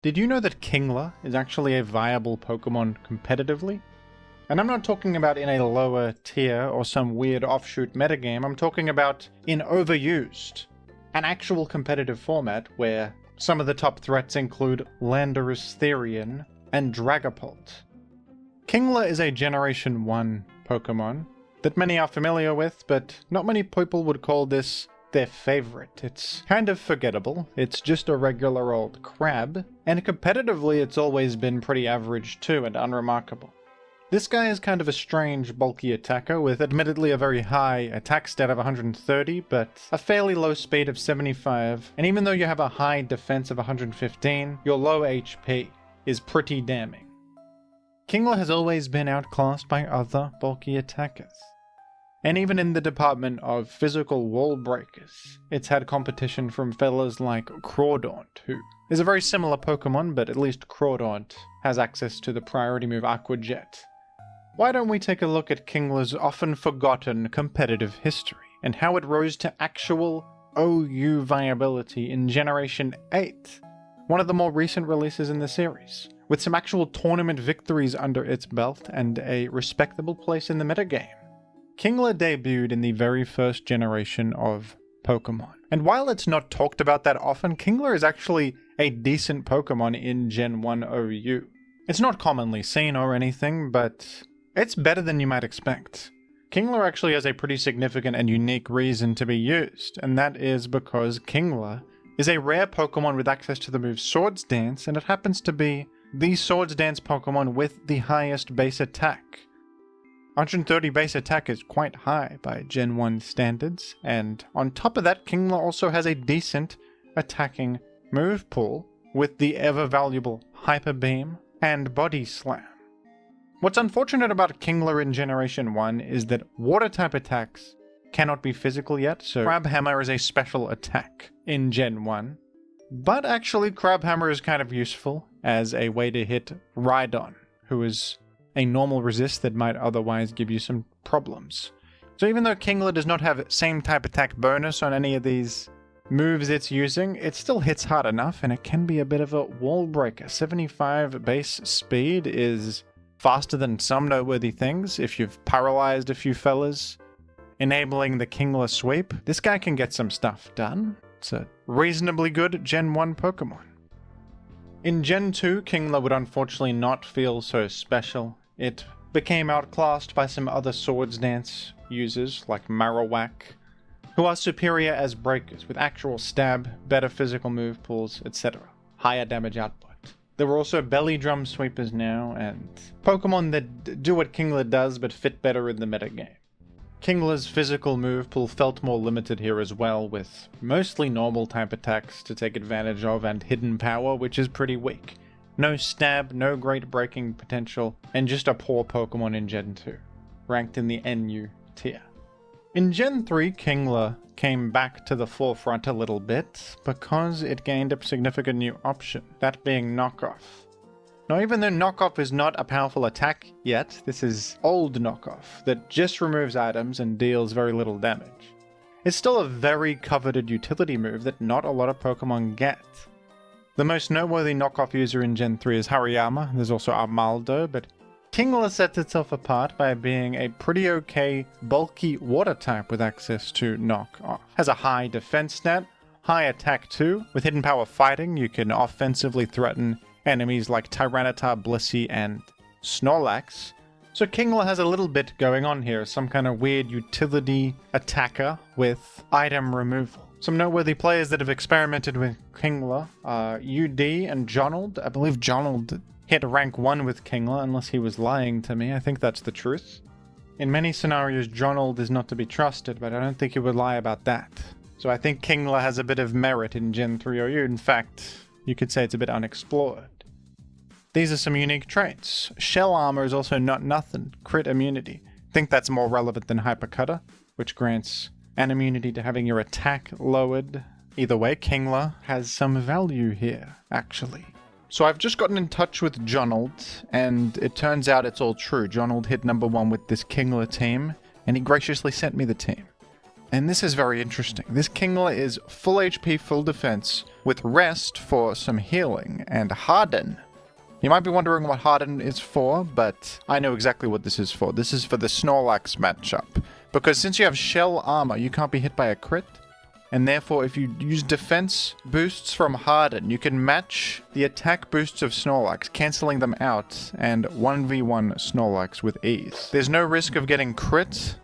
Did you know that Kingler is actually a viable Pokemon competitively? And I'm not talking about in a lower tier or some weird offshoot metagame, I'm talking about in Overused, an actual competitive format where some of the top threats include Landorus Therian and Dragapult. Kingler is a Generation 1 Pokemon that many are familiar with, but not many people would call this their favorite. It's kind of forgettable, it's just a regular old crab, and competitively it's always been pretty average too and unremarkable. This guy is kind of a strange bulky attacker with admittedly a very high attack stat of 130 but a fairly low speed of 75, and even though you have a high defense of 115, your low HP is pretty damning. Kingler has always been outclassed by other bulky attackers. And even in the department of physical wall breakers, it's had competition from fellas like Crawdaunt, who is a very similar Pokemon, but at least Crawdaunt has access to the priority move Aqua Jet. Why don't we take a look at Kingler's often forgotten competitive history, and how it rose to actual OU viability in Generation 8, one of the more recent releases in the series, with some actual tournament victories under its belt and a respectable place in the metagame. Kingler debuted in the very first generation of Pokemon. And while it's not talked about that often, Kingler is actually a decent Pokemon in Gen 1 OU. It's not commonly seen or anything, but it's better than you might expect. Kingler actually has a pretty significant and unique reason to be used, and that is because Kingler is a rare Pokemon with access to the move Swords Dance, and it happens to be the Swords Dance Pokemon with the highest base attack. 130 base attack is quite high by Gen 1 standards, and on top of that, Kingler also has a decent attacking move pool with the ever-valuable Hyper Beam and Body Slam. What's unfortunate about Kingler in Generation 1 is that Water-type attacks cannot be physical yet, so Crab Hammer is a special attack in Gen 1. But actually, Crab Hammer is kind of useful as a way to hit Rhydon, who is a normal resist that might otherwise give you some problems. So even though Kingler does not have same type attack bonus on any of these moves it's using, it still hits hard enough and it can be a bit of a wall breaker. 75 base speed is faster than some noteworthy things if you've paralyzed a few fellas. Enabling the Kingler sweep, this guy can get some stuff done. It's a reasonably good Gen 1 Pokemon. In Gen 2, Kingler would unfortunately not feel so special. It became outclassed by some other Swords Dance users like Marowak, who are superior as breakers with actual stab, better physical move pools, etc. Higher damage output. There were also belly drum sweepers now, and Pokemon that do what Kingler does but fit better in the metagame. Kingler's physical move pool felt more limited here as well, with mostly normal type attacks to take advantage of and hidden power, which is pretty weak. No stab, no great breaking potential, and just a poor Pokemon in Gen 2, ranked in the NU tier. In Gen 3, Kingler came back to the forefront a little bit because it gained a significant new option, that being Knockoff. Now, even though Knockoff is not a powerful attack yet, this is old Knockoff that just removes items and deals very little damage. It's still a very coveted utility move that not a lot of Pokemon get. The most noteworthy Knockoff user in Gen 3 is Hariyama, there's also Armaldo, but Kingler sets itself apart by being a pretty okay bulky water type with access to Knockoff. Has a high defense stat, high attack too. With hidden power fighting, you can offensively threaten enemies like Tyranitar, Blissey, and Snorlax. So Kingler has a little bit going on here, some kind of weird utility attacker with item removal. Some noteworthy players that have experimented with Kingler are UD and Jonald. I believe Jonald hit rank 1 with Kingler, unless he was lying to me. I think that's the truth. In many scenarios, Jonald is not to be trusted, but I don't think he would lie about that. So I think Kingler has a bit of merit in Gen 3 OU. In fact, you could say it's a bit unexplored. These are some unique traits. Shell Armor is also not nothing. Crit immunity. I think that's more relevant than Hypercutter, which grants an immunity to having your attack lowered. Either way, Kingler has some value here, actually. So I've just gotten in touch with Jonald, and it turns out it's all true. Jonald hit number 1 with this Kingler team, and he graciously sent me the team. And this is very interesting. This Kingler is full HP, full defense, with rest for some healing, and harden. You might be wondering what harden is for, but I know exactly what this is for. This is for the Snorlax matchup. Because since you have shell armor, you can't be hit by a crit. And therefore, if you use defense boosts from harden, you can match the attack boosts of Snorlax, cancelling them out, and 1v1 Snorlax with ease. There's no risk of getting crit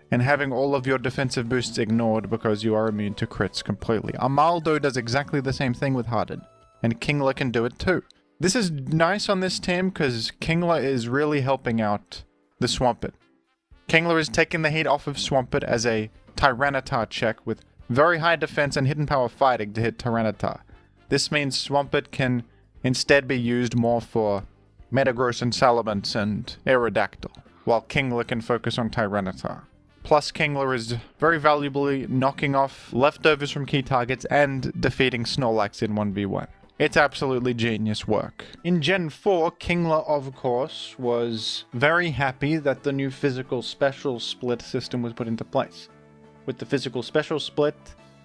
and having all of your defensive boosts ignored because you are immune to crits completely. Armaldo does exactly the same thing with harden, and Kingler can do it too. This is nice on this team because Kingler is really helping out the Swampert. Kingler is taking the heat off of Swampert as a Tyranitar check with very high defense and hidden power fighting to hit Tyranitar. This means Swampert can instead be used more for Metagross and Salamence and Aerodactyl, while Kingler can focus on Tyranitar. Plus, Kingler is very valuably knocking off leftovers from key targets and defeating Snorlax in 1v1. It's absolutely genius work. In Gen 4, Kingler, of course, was very happy that the new physical special split system was put into place. With the physical special split,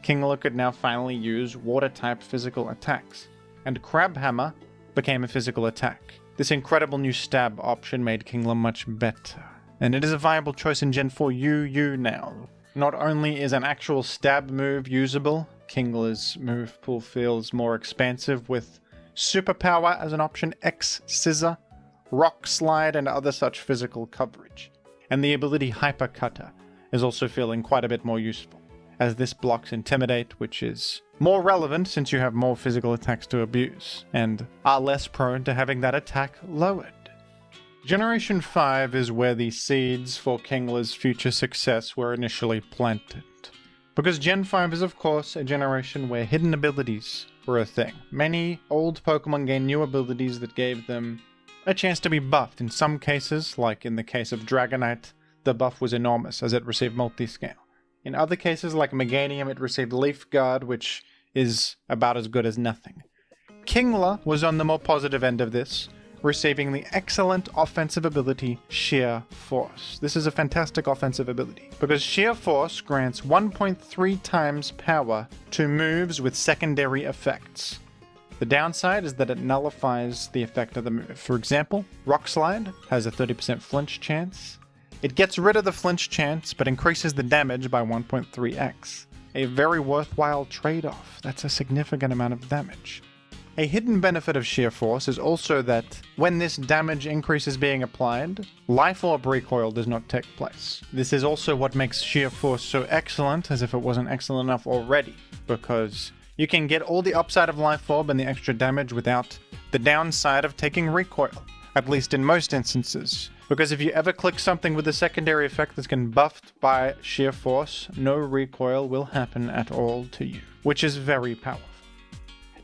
Kingler could now finally use water-type physical attacks, and Crabhammer became a physical attack. This incredible new stab option made Kingler much better, and it is a viable choice in Gen 4 UU now. Not only is an actual stab move usable, Kingler's move pool feels more expansive with Superpower as an option, X-Scissor, Rock Slide, and other such physical coverage. And the ability Hyper Cutter is also feeling quite a bit more useful, as this blocks Intimidate, which is more relevant since you have more physical attacks to abuse, and are less prone to having that attack lowered. Generation 5 is where the seeds for Kingler's future success were initially planted. Because Gen 5 is of course a generation where hidden abilities were a thing. Many old Pokemon gained new abilities that gave them a chance to be buffed. In some cases, like in the case of Dragonite, the buff was enormous as it received multi-scale. In other cases, like Meganium, it received Leaf Guard, which is about as good as nothing. Kingler was on the more positive end of this, receiving the excellent offensive ability Sheer Force. This is a fantastic offensive ability, because Sheer Force grants 1.3 times power to moves with secondary effects. The downside is that it nullifies the effect of the move. For example, Rock Slide has a 30% flinch chance. It gets rid of the flinch chance, but increases the damage by 1.3x. A very worthwhile trade-off. That's a significant amount of damage. A hidden benefit of Sheer Force is also that when this damage increase is being applied, Life Orb recoil does not take place. This is also what makes Sheer Force so excellent, as if it wasn't excellent enough already, because you can get all the upside of Life Orb and the extra damage without the downside of taking recoil, at least in most instances. Because if you ever click something with a secondary effect that's getting buffed by Sheer Force, no recoil will happen at all to you, which is very powerful.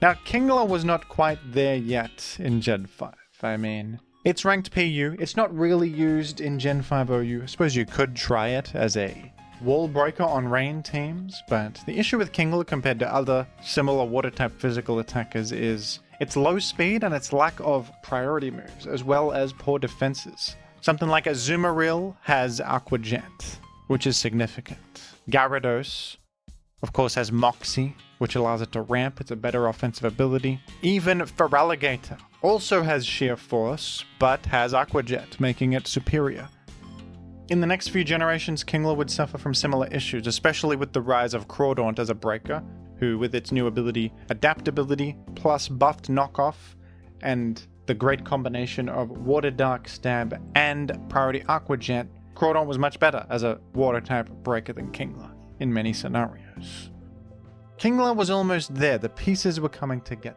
Now, Kingler was not quite there yet in Gen 5. I mean, it's ranked PU. It's not really used in Gen 5 OU. I suppose you could try it as a wallbreaker on rain teams, but the issue with Kingler compared to other similar water-type physical attackers is its low speed and its lack of priority moves, as well as poor defenses. Something like Azumarill has Aqua Jet, which is significant. Gyarados, of course, has Moxie, which allows it to ramp. It's a better offensive ability. Even Feraligatr also has Sheer Force, but has Aqua Jet, making it superior. In the next few generations, Kingler would suffer from similar issues, especially with the rise of Crawdaunt as a breaker, who, with its new ability, Adaptability, plus buffed Knockoff, and the great combination of Water Dark Stab and Priority Aqua Jet, Crawdaunt was much better as a water-type breaker than Kingler in many scenarios. Kingler was almost there, the pieces were coming together.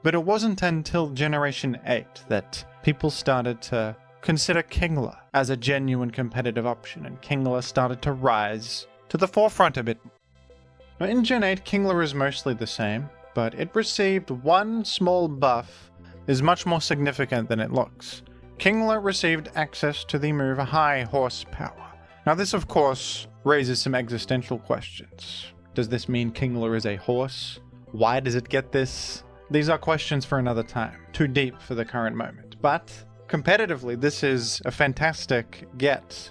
But it wasn't until Generation 8 that people started to consider Kingler as a genuine competitive option, and Kingler started to rise to the forefront a bit. Now, in Gen 8, Kingler is mostly the same, but it received one small buff that is much more significant than it looks. Kingler received access to the move High Horsepower. Now, this of course raises some existential questions. Does this mean Kingler is a horse? Why does it get this? These are questions for another time, too deep for the current moment. But competitively, this is a fantastic get,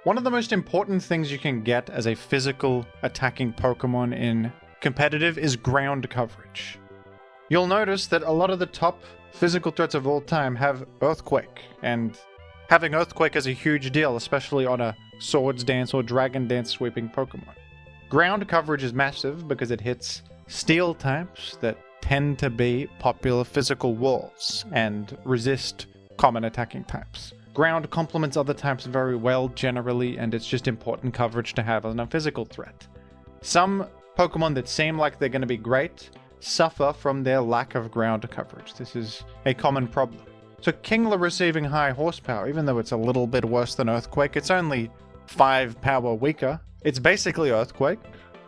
One of the most important things you can get as a physical attacking Pokemon in competitive is ground coverage. You'll notice that a lot of the top physical threats of all time have Earthquake, and having Earthquake is a huge deal, especially on a Swords Dance or Dragon Dance sweeping Pokemon. Ground coverage is massive because it hits Steel types that tend to be popular physical walls and resist common attacking types. Ground complements other types very well generally, and it's just important coverage to have on a physical threat. Some Pokemon that seem like they're going to be great suffer from their lack of ground coverage. This is a common problem. So Kingler receiving high horsepower, even though it's a little bit worse than Earthquake, it's only 5 power weaker. It's basically Earthquake,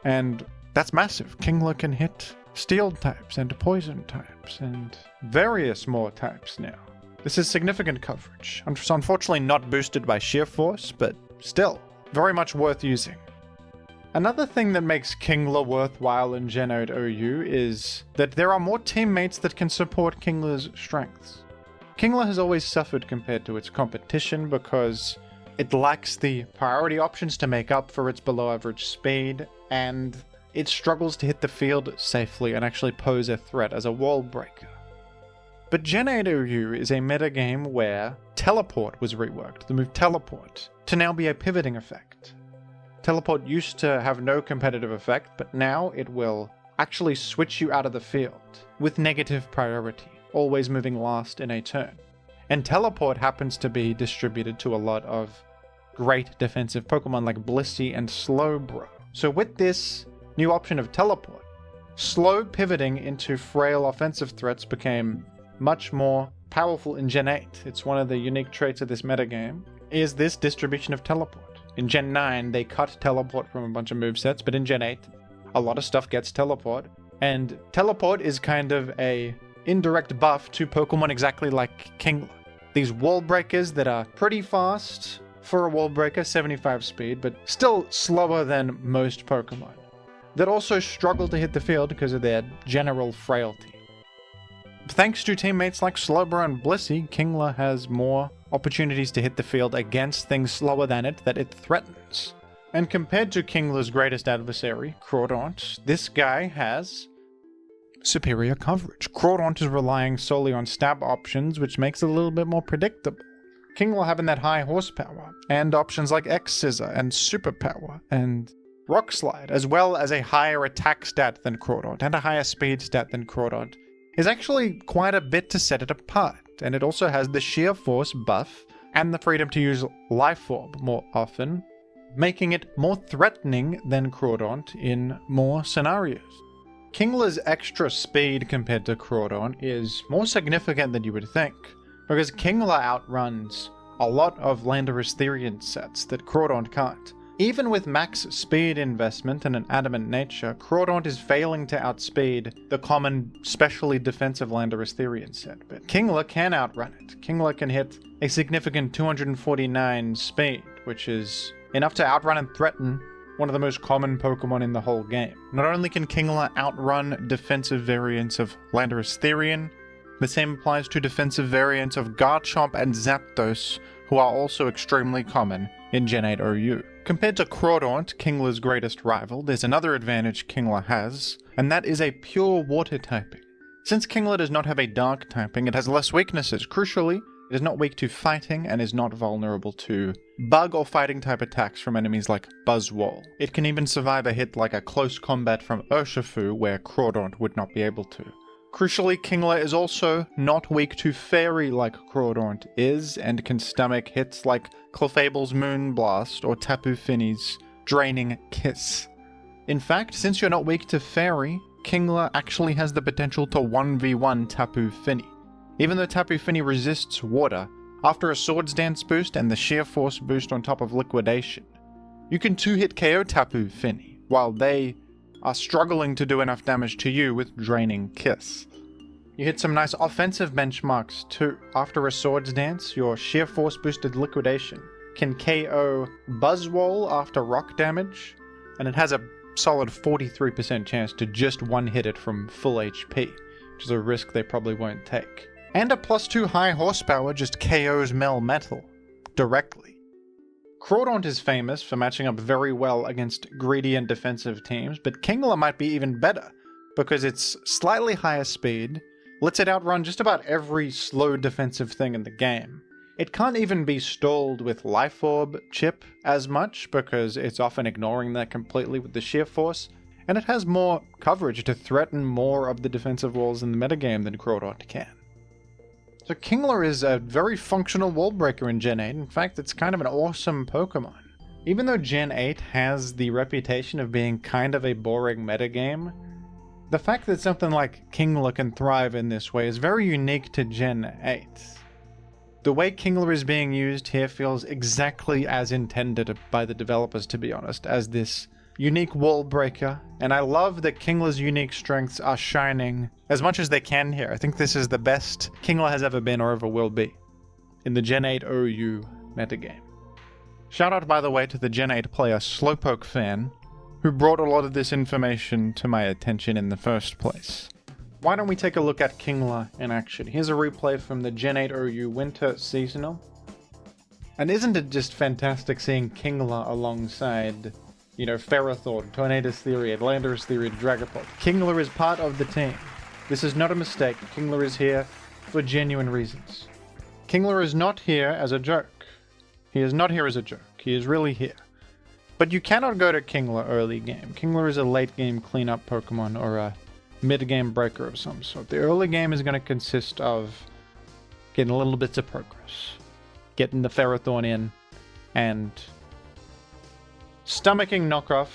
and that's massive. Kingler can hit Steel types and Poison types and various more types now. This is significant coverage. Unfortunately not boosted by Sheer Force, but still, very much worth using. Another thing that makes Kingler worthwhile in Gen 8 OU is that there are more teammates that can support Kingler's strengths. Kingler has always suffered compared to its competition because it lacks the priority options to make up for its below average speed, and it struggles to hit the field safely and actually pose a threat as a wall breaker. But Gen 8 OU is a metagame where Teleport was reworked, the move Teleport, to now be a pivoting effect. Teleport used to have no competitive effect, but now it will actually switch you out of the field with negative priority, always moving last in a turn. And Teleport happens to be distributed to a lot of great defensive Pokemon like Blissey and Slowbro. So with this new option of Teleport, slow pivoting into frail offensive threats became much more powerful in Gen 8. It's one of the unique traits of this metagame, is this distribution of Teleport. In Gen 9, they cut Teleport from a bunch of movesets, but in Gen 8, a lot of stuff gets Teleport. And Teleport is kind of a indirect buff to Pokemon exactly like Kingler. These wall breakers that are pretty fast for a wall breaker, 75 speed, but still slower than most Pokemon, that also struggle to hit the field because of their general frailty. Thanks to teammates like Slowbro and Blissey, Kingler has more opportunities to hit the field against things slower than it that it threatens. And compared to Kingler's greatest adversary, Crawdaunt, this guy has superior coverage. Crawdaunt is relying solely on stab options, which makes it a little bit more predictable. Kingler having that high horsepower, and options like X-Scissor and Superpower and Rock Slide, as well as a higher attack stat than Crawdaunt and a higher speed stat than Crawdaunt, is actually quite a bit to set it apart. And it also has the Sheer Force buff and the freedom to use Life Orb more often, making it more threatening than Crawdaunt in more scenarios. Kingler's extra speed compared to Crawdaunt is more significant than you would think, because Kingler outruns a lot of Landorus Therian sets that Crawdaunt can't. Even with max speed investment and an adamant nature, Crawdaunt is failing to outspeed the common, specially defensive Landorus Therian set, but Kingler can outrun it. Kingler can hit a significant 249 speed, which is enough to outrun and threaten one of the most common Pokemon in the whole game. Not only can Kingler outrun defensive variants of Landorus Therian, the same applies to defensive variants of Garchomp and Zapdos, who are also extremely common in Gen 8 OU. Compared to Crawdaunt, Kingler's greatest rival, there's another advantage Kingler has, and that is a pure water typing. Since Kingler does not have a dark typing, it has less weaknesses. Crucially, it is not weak to fighting and is not vulnerable to bug or fighting type attacks from enemies like Buzzwole. It can even survive a hit like a close combat from Urshifu, where Crawdaunt would not be able to. Crucially, Kingler is also not weak to Fairy like Crawdaunt is, and can stomach hits like Clefable's Moonblast or Tapu Finney's Draining Kiss. In fact, since you're not weak to Fairy, Kingler actually has the potential to 1v1 Tapu Finney. Even though Tapu Finney resists water, after a Swords Dance boost and the Sheer Force boost on top of Liquidation, you can 2-hit KO Tapu Finney, while they are struggling to do enough damage to you with Draining Kiss. You hit some nice offensive benchmarks too. After a Swords Dance, your Sheer Force boosted Liquidation can KO Buzzwole after rock damage, and it has a solid 43% chance to just one-hit it from full HP, which is a risk they probably won't take. And a +2 high horsepower just KOs Melmetal directly. Crawdaunt is famous for matching up very well against greedy and defensive teams, but Kingler might be even better because it's slightly higher speed, lets it outrun just about every slow defensive thing in the game. It can't even be stalled with Life Orb chip as much because it's often ignoring that completely with the sheer force, and it has more coverage to threaten more of the defensive walls in the metagame than Crawdaunt can. So Kingler is a very functional wallbreaker in Gen 8. In fact, it's kind of an awesome Pokemon. Even though Gen 8 has the reputation of being kind of a boring metagame, the fact that something like Kingler can thrive in this way is very unique to Gen 8. The way Kingler is being used here feels exactly as intended by the developers, to be honest, as this unique wall breaker, and I love that Kingler's unique strengths are shining as much as they can here. I think this is the best Kingler has ever been or ever will be in the Gen 8 OU metagame. Shout out, by the way, to the Gen 8 player Slowpoke Fan, who brought a lot of this information to my attention in the first place. Why don't we take a look at Kingler in action? Here's a replay from the Gen 8 OU Winter Seasonal. And isn't it just fantastic seeing Kingler alongside, Ferrothorn, Tornadus Theory, Atlantis Theory, Dragapult. Kingler is part of the team. This is not a mistake. Kingler is here for genuine reasons. Kingler is not here as a joke. He is not here as a joke. He is really here. But you cannot go to Kingler early game. Kingler is a late game cleanup Pokemon or a mid-game breaker of some sort. The early game is going to consist of getting little bits of progress, getting the Ferrothorn in, and stomaching knockoff,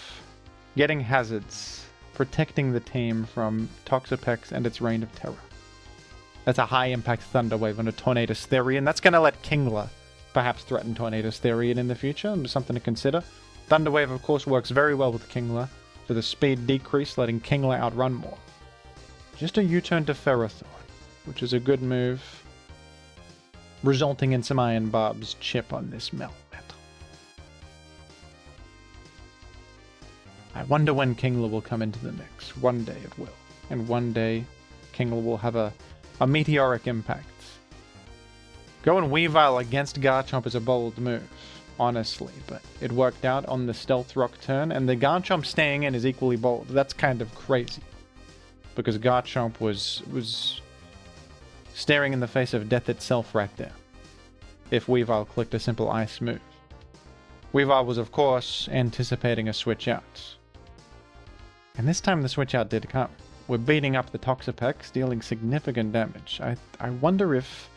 getting hazards, protecting the team from Toxapex and its reign of terror. That's a high-impact Thunder Wave on a Tornadus Theory, and that's going to let Kingler perhaps threaten Tornadus Theory in the future. Something to consider. Thunder Wave, of course, works very well with Kingler for the speed decrease, letting Kingler outrun more. Just a U-turn to Ferrothorn, which is a good move, resulting in some Iron Barb's chip on this metal. I wonder when Kingler will come into the mix. One day it will. And one day Kingler will have a meteoric impact. Going Weavile against Garchomp is a bold move, honestly, but it worked out on the Stealth Rock turn, and the Garchomp staying in is equally bold. That's kind of crazy, because Garchomp was staring in the face of death itself right there, if Weavile clicked a simple Ice move. Weavile was, of course, anticipating a switch out. And this time the switch out did come. We're beating up the Toxapex, dealing significant damage. I wonder if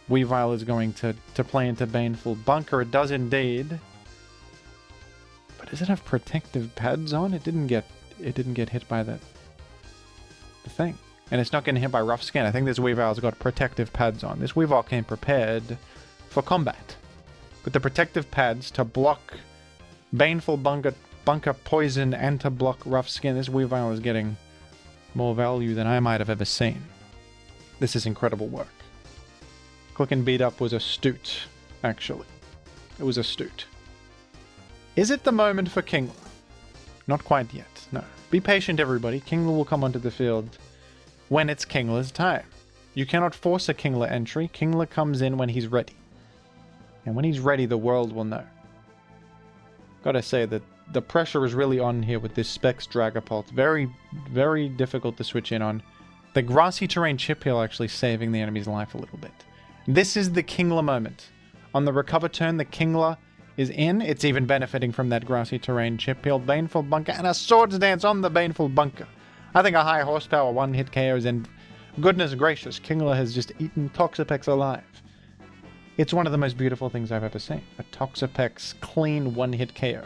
Weavile is going to play into Baneful Bunker. It does indeed. But does it have protective pads on? It didn't get hit by the thing. And it's not getting hit by Rough Skin. I think this Weavile's got protective pads on. This Weavile came prepared for combat, with the protective pads to block Baneful Bunker Poison and to block Rough Skin. This Weavile is getting more value than I might have ever seen. This is incredible work. Click and Beat Up was astute, actually. It was astute. Is it the moment for Kingler? Not quite yet, no. Be patient, everybody. Kingler will come onto the field when it's Kingler's time. You cannot force a Kingler entry. Kingler comes in when he's ready. And when he's ready, the world will know. Gotta say that the pressure is really on here with this Specs Dragapult. Very, very difficult to switch in on. The Grassy Terrain Chip Heal actually saving the enemy's life a little bit. This is the Kingler moment. On the recover turn, the Kingler is in. It's even benefiting from that Grassy Terrain Chip Heal, Baneful Bunker, and a Swords Dance on the Baneful Bunker. I think a high horsepower one-hit KOs, and goodness gracious, Kingler has just eaten Toxapex alive. It's one of the most beautiful things I've ever seen. A Toxapex clean one-hit KO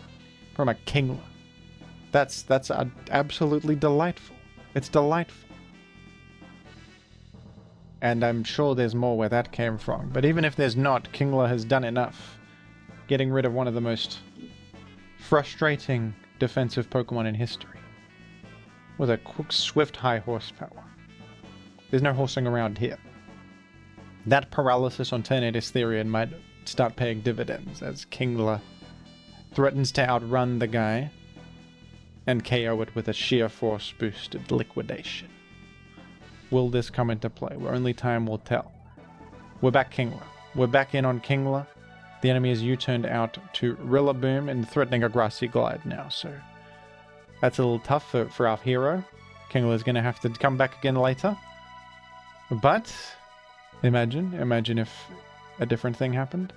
from a Kingler. That's absolutely delightful. It's delightful. And I'm sure there's more where that came from. But even if there's not, Kingler has done enough, getting rid of one of the most frustrating defensive Pokemon in history, with a quick, swift, high horsepower. There's no horsing around here. That paralysis on Tornadus Theory might start paying dividends as Kingler threatens to outrun the guy and KO it with a sheer force boosted liquidation. Will this come into play? Well, only time will tell. We're back Kingler. We're back in on Kingler. The enemy is U-turned out to Rillaboom and threatening a Grassy Glide now, so that's a little tough for our hero. Kingler's going to have to come back again later. But imagine if a different thing happened.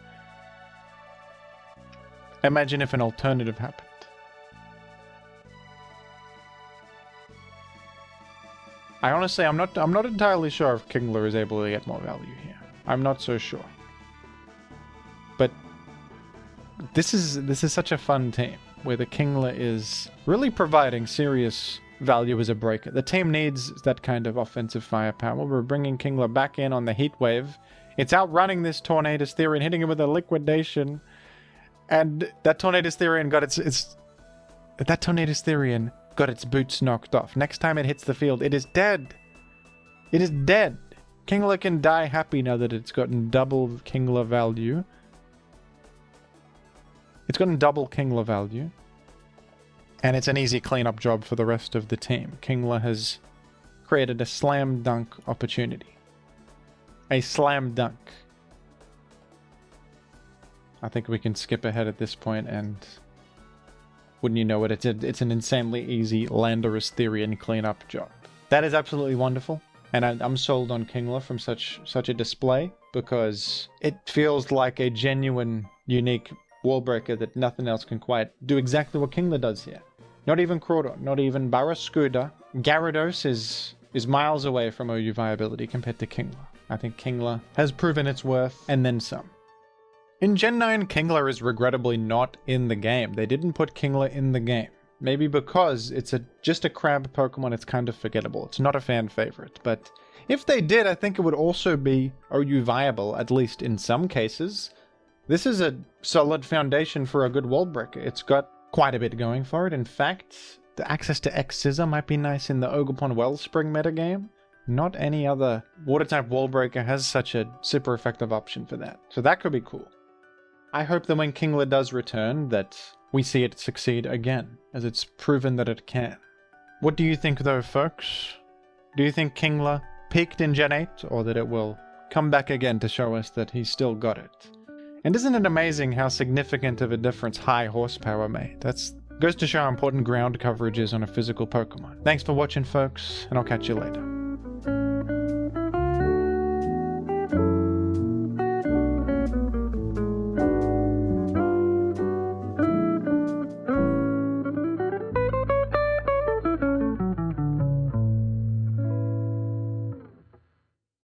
Imagine if an alternative happened. I honestly, I'm not entirely sure if Kingler is able to get more value here. I'm not so sure. But this is such a fun team where the Kingler is really providing serious value as a breaker. The team needs that kind of offensive firepower. We're bringing Kingler back in on the Heat Wave. It's outrunning this Tornadus Therian, hitting him with a liquidation. And that Tornadus Therian got its boots knocked off. Next time it hits the field, it is dead. It is dead. Kingler can die happy now that it's gotten double Kingler value. It's gotten double Kingler value. And it's an easy cleanup job for the rest of the team. Kingler has created a slam dunk opportunity. A slam dunk. I think we can skip ahead at this point, and wouldn't you know it, it's an insanely easy Landorus Therian cleanup job. That is absolutely wonderful, and I'm sold on Kingler from such a display, because it feels like a genuine, unique wallbreaker that nothing else can quite do exactly what Kingler does here. Not even Crawdor, not even Barraskewda. Gyarados is miles away from OU viability compared to Kingler. I think Kingler has proven its worth, and then some. In Gen 9, Kingler is regrettably not in the game. They didn't put Kingler in the game. Maybe because it's just a crab Pokemon, it's kind of forgettable. It's not a fan favorite, but if they did, I think it would also be OU viable, at least in some cases. This is a solid foundation for a good wallbreaker. It's got quite a bit going for it. In fact, the access to X-Scissor might be nice in the Ogerpon Wellspring metagame. Not any other water-type wallbreaker has such a super effective option for that. So that could be cool. I hope that when Kingler does return, that we see it succeed again, as it's proven that it can. What do you think though, folks? Do you think Kingler peaked in Gen 8, or that it will come back again to show us that he's still got it? And isn't it amazing how significant of a difference high horsepower made? That goes to show how important ground coverage is on a physical Pokemon. Thanks for watching, folks, and I'll catch you later.